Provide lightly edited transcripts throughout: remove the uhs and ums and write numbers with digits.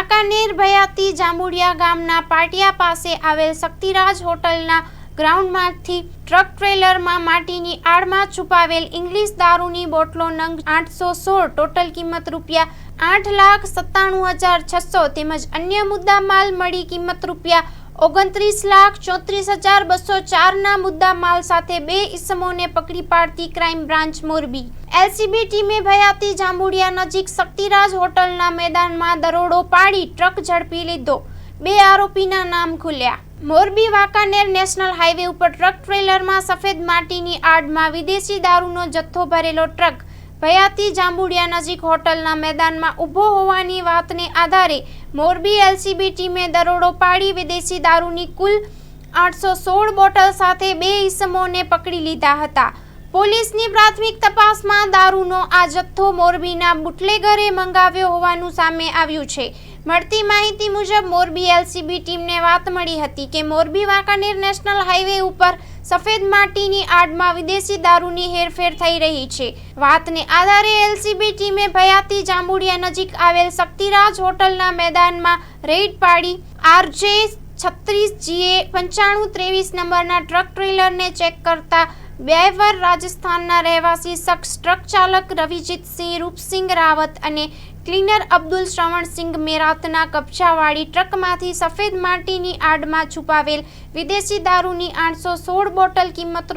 વાંકાનેર ભયાતી જાંબુડિયા ગામના પાટિયા પાસે આવેલ શક્તિરાજ હોટલના ગ્રાઉન્ડમાંથી ટ્રક ટ્રેલરમાં માટીની આડમાં છુપાવેલ ઇંગ્લિશ દારૂની બોટલો નંગ 816 ટોટલ કિંમત ₹8,97,600 તેમજ અન્ય મુદ્દામાલ મળી કિંમત ₹29,34,204 ના મુદ્દામાલ સાથે 2 ઇસમોને પકડી પાડતી ક્રાઇમ બ્રાન્ચ મોરબી એલસીબી ટીમે ભયાતી જાંબુડિયા નજીક શક્તિરાજ હોટલના મેદાનમાં દરોડો પાડી ટ્રક ઝડપી લીધો। 2 આરોપીના નામ ખુલ્યા। મોરબી વાંકાનેર નેશનલ હાઈવે ઉપર ટ્રક ટ્રેલરમાં સફેદ માટીની આડમાં વિદેશી દારૂનો જથ્થો ભરેલો ટ્રક ભયાતી જાંબુડિયા નજીક હોટલના મેદાનમાં ઊભો હોવાની વાતને આધારે મોરબી એલસીબી ટીમે દરોડો પાડી વિદેશી દારૂની કુલ 816 બોટલ સાથે 2 ઇસમોને પકડી લીધા હતા। પોલીસની પ્રાથમિક તપાસમાં દારૂનો આ જથ્થો મોરબીના બુટલેગરે મંગાવ્યો હોવાનું સામે આવ્યું છે। મળતી માહિતી મુજબ મોરબી એલસીબી ટીમને વાત મળી હતી કે મોરબી વાંકાનેર નેશનલ હાઈવે ઉપર સફેદ માટીની આડમાં વિદેશી દારૂની હેરફેર થઈ રહી છે। વાતને આધારે એલસીબી ટીમે ભયાતી જાંબુડિયા નજીક આવેલ શક્તિરાજ હોટલના મેદાનમાં રેડ પાડી RJ 36GA 9523 નંબરના ટ્રક ટ્રેલરને ચેક કરતા બેવર રાજસ્થાનના રહેવાસી શખ્સ ટ્રક ચાલક રવિજીતસિંહ રૂપસિંહ રાવત અને ક્લીનર અબ્દુલ શ્રવણસિંહ મેરાતના કબજાવાળી ટ્રકમાંથી સફેદ માટીની આડમાં છુપાવેલ વિદેશી દારૂની 816 બોટલ કિંમત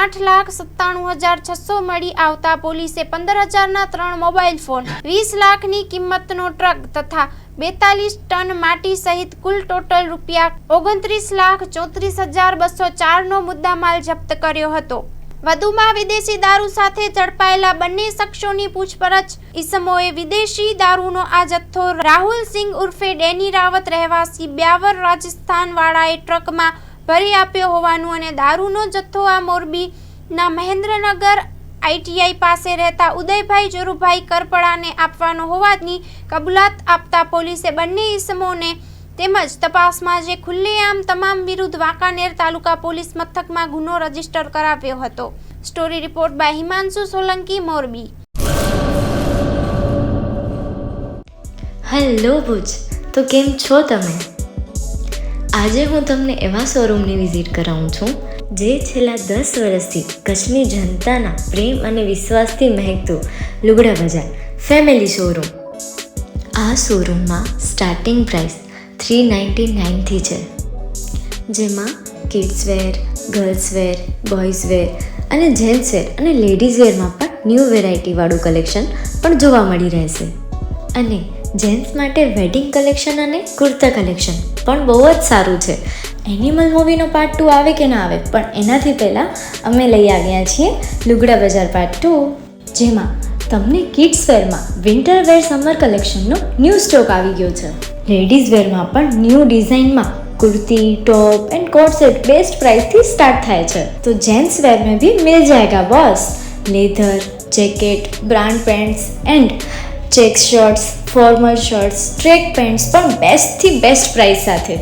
₹8,97,600 મળી આવતા પોલીસે 15,000ના 3 મોબાઈલ ફોન 20 લાખની કિંમતનો ટ્રક તથા 42 ટન માટી સહિત કુલ ટોટલ ₹64,34,204 નો મુદ્દામાલ જપ્ત કર્યો હતો। વધુમાં વિદેશી દારૂ સાથે ઝડપાયેલા બંને શખ્સોની પૂછપરછ ઈસમોએ વિદેશી દારૂનો આ જથ્થો રાહુલ સિંહ ઉર્ફે ડેની રાવત રહેવાસી બ્યાવર રાજસ્થાન વાળાએ ટ્રકમાં ભરી આપ્યો હોવાનું અને દારૂનો જથ્થો આ મોરબીના મહેન્દ્રનગર ITI પાસે રહેતા ઉદયભાઈ જોરુભાઈ કરપડાને આપવાનો હોવાની કબૂલાત આપતા પોલીસે બંને ઈસમોને તેમજ તપાસમાં જે ખુલ્લેઆમ તમામ વિરુદ્ધ વાંકાનેર તાલુકા પોલીસ મથકમાં ગુનો રજીસ્ટર કરાવ્યો હતો। Story report by Himanshu Solanki, Morbi. Hello Bhuj, તો કેમ છો તમે? આજે હું તમને એવા શોરૂમની વિઝિટ કરાવું છું જે છેલ્લા 10 વર્ષથી કચ્છની જનતાના પ્રેમ અને વિશ્વાસથી મહેકતું લુગડા બજાર ફેમિલી શોરૂમ। આ શોરૂમમાં સ્ટાર્ટિંગ પ્રાઇસ 399 થી છે, જેમાં kids wear, girls wear, boys wear અને જેન્ટ્સ વેર અને લેડીઝ વેરમાં પણ ન્યૂ વેરાયટીવાળું કલેક્શન પણ જોવા મળી રહેશે। અને જેન્ટ્સ માટે વેડિંગ કલેક્શન અને કુર્તા કલેક્શન પણ બહુ જ સારું છે। એનિમલ મૂવીનો પાર્ટ 2 આવે કે ના આવે, પણ એનાથી પહેલાં અમે લઈ આવ્યા છીએ લુગડા બજાર પાર્ટ 2, જેમાં તમને કિડ્સ વેરમાં વિન્ટર વેર સમર કલેક્શનનો ન્યૂ સ્ટોક આવી ગયો છે। લેડીઝ વેરમાં પણ ન્યૂ ડિઝાઇનમાં kurti, top and coat set best price थी स्टार्ट थाय छे। तो जेंट्स वेर में भी मिल जाएगा boss. Leather, jacket, brand pants and check shirts, formal shirts, track pants पर बेस्ट थी बेस्ट प्राइस साथे।